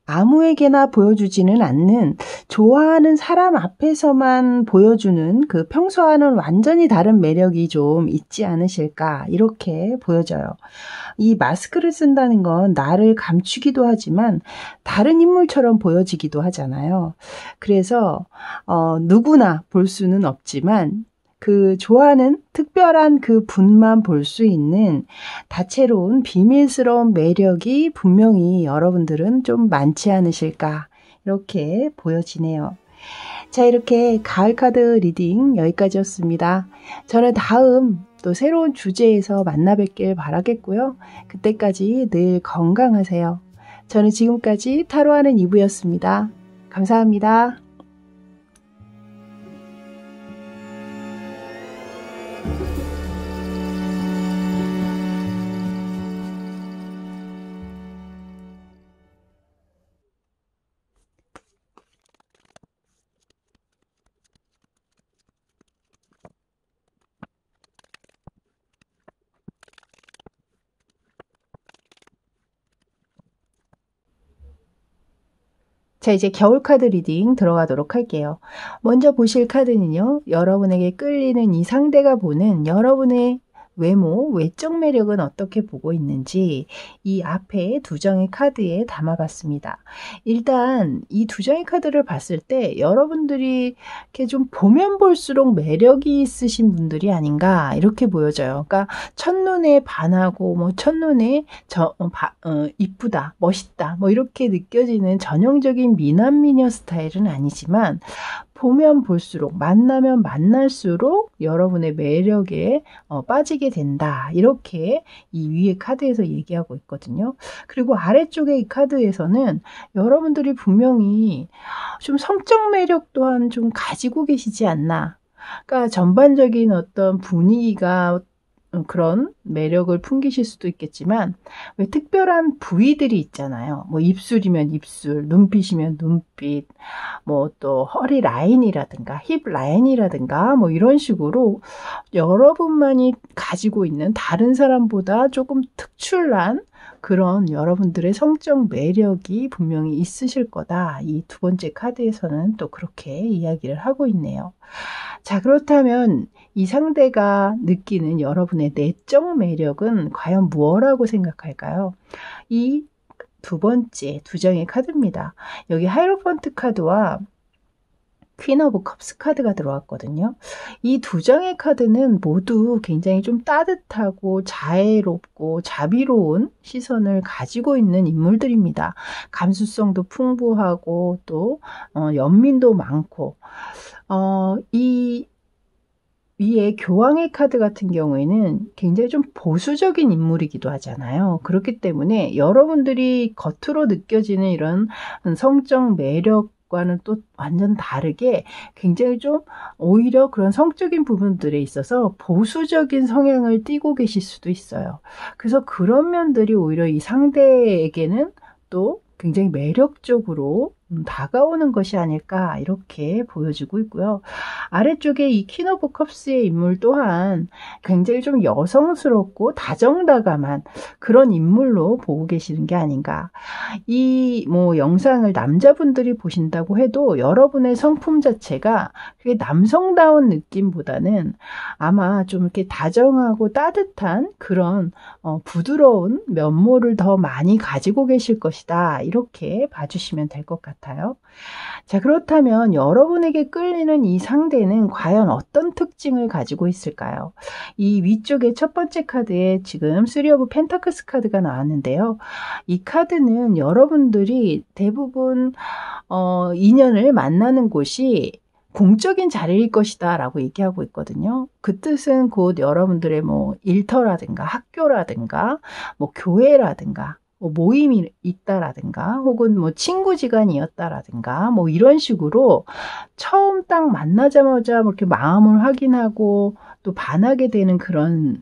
아무에게나 보여주지는 않는, 좋아하는 사람 앞에서만 보여주는 그 평소와는 완전히 다른 매력이 좀 있지 않으실까, 이렇게 보여져요. 이 마스크를 쓴다는 건 나를 감추기도 하지만 다른 인물처럼 보여지기도 하잖아요. 그래서 누구나 볼 수는 없지만 그 좋아하는 특별한 그 분만 볼 수 있는 다채로운 비밀스러운 매력이 분명히 여러분들은 좀 많지 않으실까, 이렇게 보여지네요. 자, 이렇게 가을 카드 리딩 여기까지였습니다. 저는 다음 또 새로운 주제에서 만나 뵙길 바라겠고요. 그때까지 늘 건강하세요. 저는 지금까지 타로하는 이브였습니다. 감사합니다. 자, 이제 겨울 카드 리딩 들어가도록 할게요. 먼저 보실 카드는요, 여러분에게 끌리는 이 상대가 보는 여러분의 외모, 외적 매력은 어떻게 보고 있는지 이 앞에 두 장의 카드에 담아봤습니다. 일단 이 두 장의 카드를 봤을 때 여러분들이 이렇게 좀 보면 볼수록 매력이 있으신 분들이 아닌가 이렇게 보여져요. 그러니까 첫눈에 반하고 뭐 첫눈에 이쁘다, 멋있다 뭐 이렇게 느껴지는 전형적인 미남 미녀 스타일은 아니지만 보면 볼수록 만나면 만날수록 여러분의 매력에 빠지게 된다. 이렇게 이 위에 카드에서 얘기하고 있거든요. 그리고 아래쪽에 이 카드에서는 여러분들이 분명히 좀 성적 매력 또한 좀 가지고 계시지 않나. 그러니까 전반적인 어떤 분위기가 그런 매력을 풍기실 수도 있겠지만 왜 특별한 부위들이 있잖아요. 뭐 입술이면 입술, 눈빛이면 눈빛, 뭐 또 허리 라인이라든가 힙 라인이라든가 뭐 이런 식으로 여러분만이 가지고 있는 다른 사람보다 조금 특출난 그런 여러분들의 성적 매력이 분명히 있으실 거다. 이 두 번째 카드에서는 또 그렇게 이야기를 하고 있네요. 자, 그렇다면 이 상대가 느끼는 여러분의 내적 매력은 과연 무엇이라고 생각할까요? 이 두 번째 두 장의 카드입니다. 여기 하이로펀트 카드와 퀸 오브 컵스 카드가 들어왔거든요. 이 두 장의 카드는 모두 굉장히 좀 따뜻하고 자애롭고 자비로운 시선을 가지고 있는 인물들입니다. 감수성도 풍부하고 또 연민도 많고 이 위에 교황의 카드 같은 경우에는 굉장히 좀 보수적인 인물이기도 하잖아요. 그렇기 때문에 여러분들이 겉으로 느껴지는 이런 성적 매력과는 또 완전 다르게 굉장히 좀 오히려 그런 성적인 부분들에 있어서 보수적인 성향을 띠고 계실 수도 있어요. 그래서 그런 면들이 오히려 이 상대에게는 또 굉장히 매력적으로 다가오는 것이 아닐까 이렇게 보여지고 있고요. 아래쪽에 이 퀸 오브 컵스의 인물 또한 굉장히 좀 여성스럽고 다정다감한 그런 인물로 보고 계시는 게 아닌가. 이 뭐 영상을 남자분들이 보신다고 해도 여러분의 성품 자체가 그게 남성다운 느낌보다는 아마 좀 이렇게 다정하고 따뜻한 그런 부드러운 면모를 더 많이 가지고 계실 것이다. 이렇게 봐주시면 될 것 같아요. 자, 그렇다면 여러분에게 끌리는 이 상대는 과연 어떤 특징을 가지고 있을까요? 이 위쪽에 첫 번째 카드에 지금 3 오브 펜타클스 카드가 나왔는데요. 이 카드는 여러분들이 대부분 인연을 만나는 곳이 공적인 자리일 것이다 라고 얘기하고 있거든요. 그 뜻은 곧 여러분들의 뭐 일터라든가 학교라든가 뭐 교회라든가 뭐 모임이 있다라든가 혹은 뭐 친구지간이었다라든가 뭐 이런 식으로 처음 딱 만나자마자 뭐 이렇게 마음을 확인하고 또 반하게 되는 그런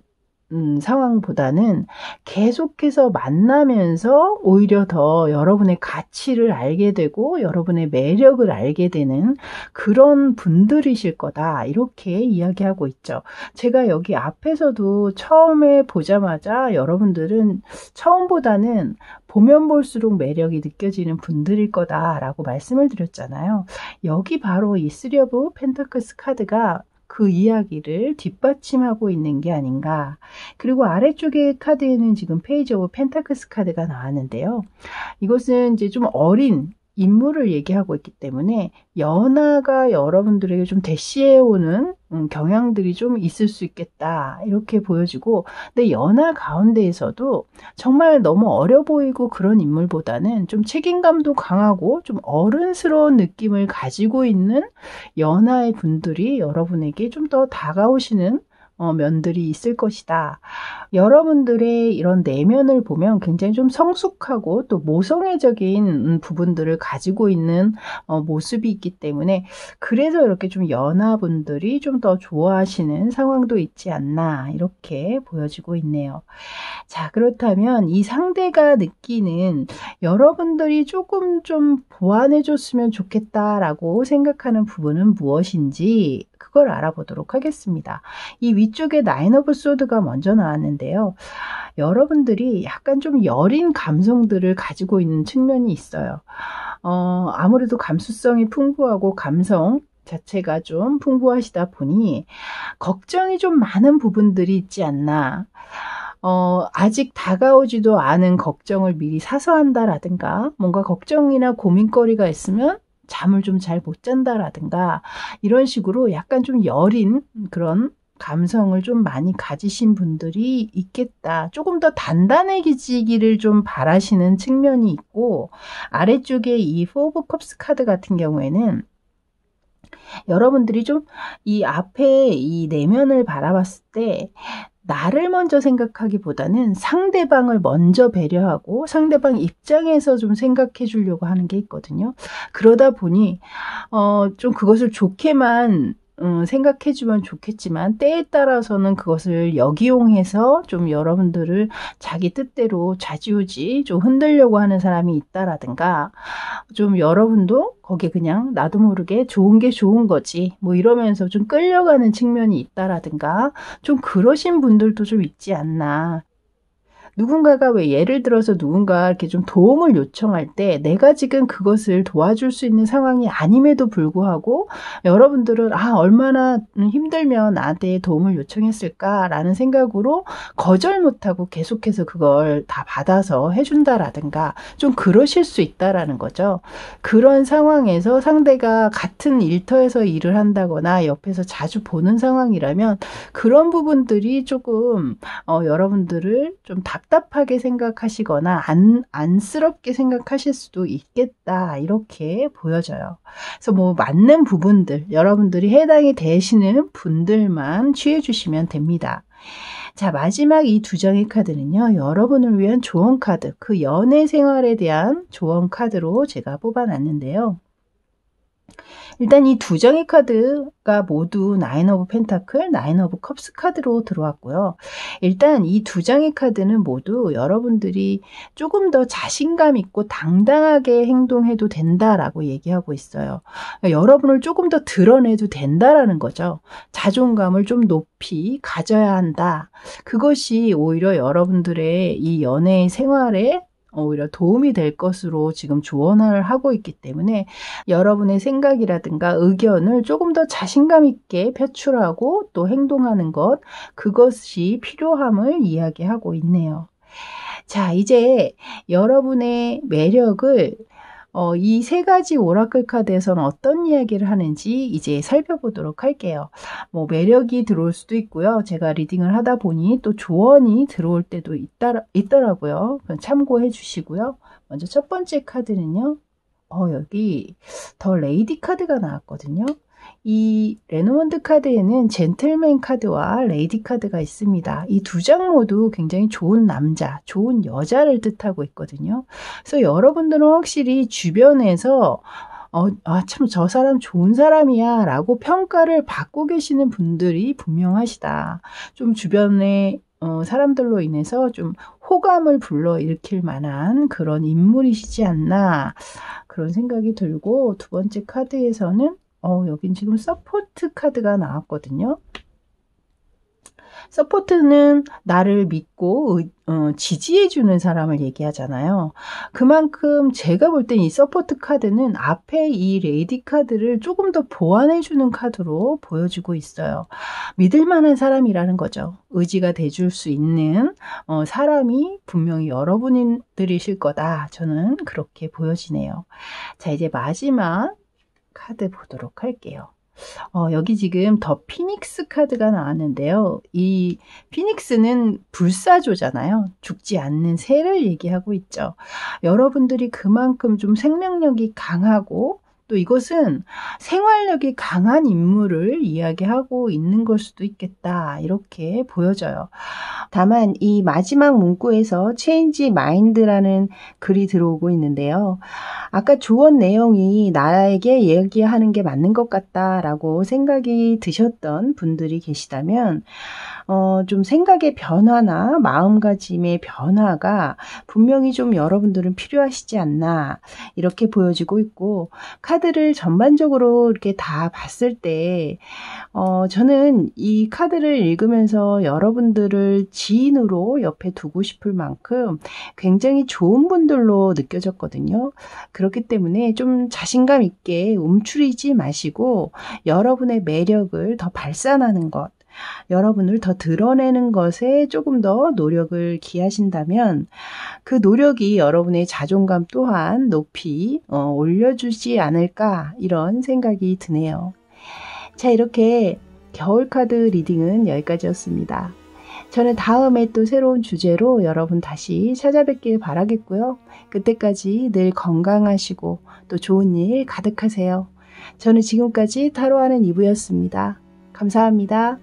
상황보다는 계속해서 만나면서 오히려 더 여러분의 가치를 알게 되고 여러분의 매력을 알게 되는 그런 분들이실 거다. 이렇게 이야기하고 있죠. 제가 여기 앞에서도 처음에 보자마자 여러분들은 처음보다는 보면 볼수록 매력이 느껴지는 분들일 거다라고 말씀을 드렸잖아요. 여기 바로 이 3 오브 펜타클스 카드가 그 이야기를 뒷받침하고 있는 게 아닌가. 그리고 아래쪽에 카드에는 지금 페이지 오브 펜타클스 카드가 나왔는데요. 이것은 이제 좀 어린 인물을 얘기하고 있기 때문에 연하가 여러분들에게 좀 대시해오는 경향들이 좀 있을 수 있겠다 이렇게 보여지고, 근데 연하 가운데에서도 정말 너무 어려 보이고 그런 인물보다는 좀 책임감도 강하고 좀 어른스러운 느낌을 가지고 있는 연하의 분들이 여러분에게 좀 더 다가오시는 면들이 있을 것이다. 여러분들의 이런 내면을 보면 굉장히 좀 성숙하고 또 모성애적인 부분들을 가지고 있는 모습이 있기 때문에 그래서 이렇게 좀 연하분들이 좀 더 좋아하시는 상황도 있지 않나 이렇게 보여지고 있네요. 자, 그렇다면 이 상대가 느끼는 여러분들이 조금 좀 보완해 줬으면 좋겠다라고 생각하는 부분은 무엇인지 그걸 알아보도록 하겠습니다. 이 위쪽에 9 오브 소드가 먼저 나왔는데요. 여러분들이 약간 좀 여린 감성들을 가지고 있는 측면이 있어요. 아무래도 감수성이 풍부하고 감성 자체가 좀 풍부하시다 보니 걱정이 좀 많은 부분들이 있지 않나. 아직 다가오지도 않은 걱정을 미리 사서 한다라든가, 뭔가 걱정이나 고민거리가 있으면 잠을 좀 잘 못 잔다라든가, 이런 식으로 약간 좀 여린 그런 감성을 좀 많이 가지신 분들이 있겠다. 조금 더 단단해지기를 좀 바라시는 측면이 있고, 아래쪽에 이 포 오브 컵스 카드 같은 경우에는 여러분들이 좀 이 앞에 이 내면을 바라봤을 때 나를 먼저 생각하기보다는 상대방을 먼저 배려하고 상대방 입장에서 좀 생각해 주려고 하는 게 있거든요. 그러다 보니 좀 그것을 좋게만 생각해 주면 좋겠지만, 때에 따라서는 그것을 역이용해서 좀 여러분들을 자기 뜻대로 좌지우지 좀 흔들려고 하는 사람이 있다라든가, 좀 여러분도 거기에 그냥 나도 모르게 좋은 게 좋은 거지 뭐 이러면서 좀 끌려가는 측면이 있다라든가, 좀 그러신 분들도 좀 있지 않나. 누군가가 왜 예를 들어서 누군가 이렇게 좀 도움을 요청할 때 내가 지금 그것을 도와줄 수 있는 상황이 아님에도 불구하고 여러분들은 얼마나 힘들면 나한테 도움을 요청했을까라는 생각으로 거절 못하고 계속해서 그걸 다 받아서 해준다라든가, 좀 그러실 수 있다라는 거죠. 그런 상황에서 상대가 같은 일터에서 일을 한다거나 옆에서 자주 보는 상황이라면 그런 부분들이 조금 여러분들을 좀 답답하게 생각하시거나 안쓰럽게 생각하실 수도 있겠다, 이렇게 보여져요. 그래서 뭐 맞는 부분들, 여러분들이 해당이 되시는 분들만 취해 주시면 됩니다. 자, 마지막 이 두 장의 카드는요, 여러분을 위한 조언 카드, 그 연애 생활에 대한 조언 카드로 제가 뽑아놨는데요. 일단 이 두 장의 카드가 모두 나인 오브 펜타클, 나인 오브 컵스 카드로 들어왔고요. 일단 이 두 장의 카드는 모두 여러분들이 조금 더 자신감 있고 당당하게 행동해도 된다라고 얘기하고 있어요. 그러니까 여러분을 조금 더 드러내도 된다라는 거죠. 자존감을 좀 높이 가져야 한다. 그것이 오히려 여러분들의 이 연애 생활에 오히려 도움이 될 것으로 지금 조언을 하고 있기 때문에 여러분의 생각이라든가 의견을 조금 더 자신감 있게 표출하고 또 행동하는 것, 그것이 필요함을 이야기하고 있네요. 자, 이제 여러분의 매력을 이 세 가지 오라클 카드에서는 어떤 이야기를 하는지 이제 살펴보도록 할게요. 뭐 매력이 들어올 수도 있고요. 제가 리딩을 하다 보니 또 조언이 들어올 때도 있더라고요. 참고해 주시고요. 먼저 첫 번째 카드는요. 여기 더 레이디 카드가 나왔거든요. 이 레노먼드 카드에는 젠틀맨 카드와 레이디 카드가 있습니다. 이 두 장 모두 굉장히 좋은 남자, 좋은 여자를 뜻하고 있거든요. 그래서 여러분들은 확실히 주변에서 참 저 사람 좋은 사람이야 라고 평가를 받고 계시는 분들이 분명하시다. 좀 주변에 사람들로 인해서 좀 호감을 불러일으킬 만한 그런 인물이시지 않나, 그런 생각이 들고, 두 번째 카드에서는 여긴 지금 서포트 카드가 나왔거든요. 서포트는 나를 믿고 지지해주는 사람을 얘기하잖아요. 그만큼 제가 볼 땐 이 서포트 카드는 앞에 이 레이디 카드를 조금 더 보완해주는 카드로 보여지고 있어요. 믿을 만한 사람이라는 거죠. 의지가 돼줄 수 있는 사람이 분명히 여러분들이실 거다. 저는 그렇게 보여지네요. 자, 이제 마지막 카드 보도록 할게요. 여기 지금 더 피닉스 카드가 나왔는데요. 이 피닉스는 불사조잖아요. 죽지 않는 새를 얘기하고 있죠. 여러분들이 그만큼 좀 생명력이 강하고, 또 이것은 생활력이 강한 인물을 이야기하고 있는 걸 수도 있겠다, 이렇게 보여져요. 다만 이 마지막 문구에서 체인지 마인드라는 글이 들어오고 있는데요. 아까 조언 내용이 나에게 얘기하는 게 맞는 것 같다라고 생각이 드셨던 분들이 계시다면 좀 생각의 변화나 마음가짐의 변화가 분명히 좀 여러분들은 필요하시지 않나 이렇게 보여지고 있고, 카드를 전반적으로 이렇게 다 봤을 때 저는 이 카드를 읽으면서 여러분들을 지인으로 옆에 두고 싶을 만큼 굉장히 좋은 분들로 느껴졌거든요. 그렇기 때문에 좀 자신감 있게 움츠리지 마시고 여러분의 매력을 더 발산하는 것, 여러분을 더 드러내는 것에 조금 더 노력을 기하신다면 그 노력이 여러분의 자존감 또한 높이 올려주지 않을까, 이런 생각이 드네요. 자, 이렇게 겨울 카드 리딩은 여기까지였습니다. 저는 다음에 또 새로운 주제로 여러분 다시 찾아뵙길 바라겠고요. 그때까지 늘 건강하시고 또 좋은 일 가득하세요. 저는 지금까지 타로하는 이브였습니다. 감사합니다.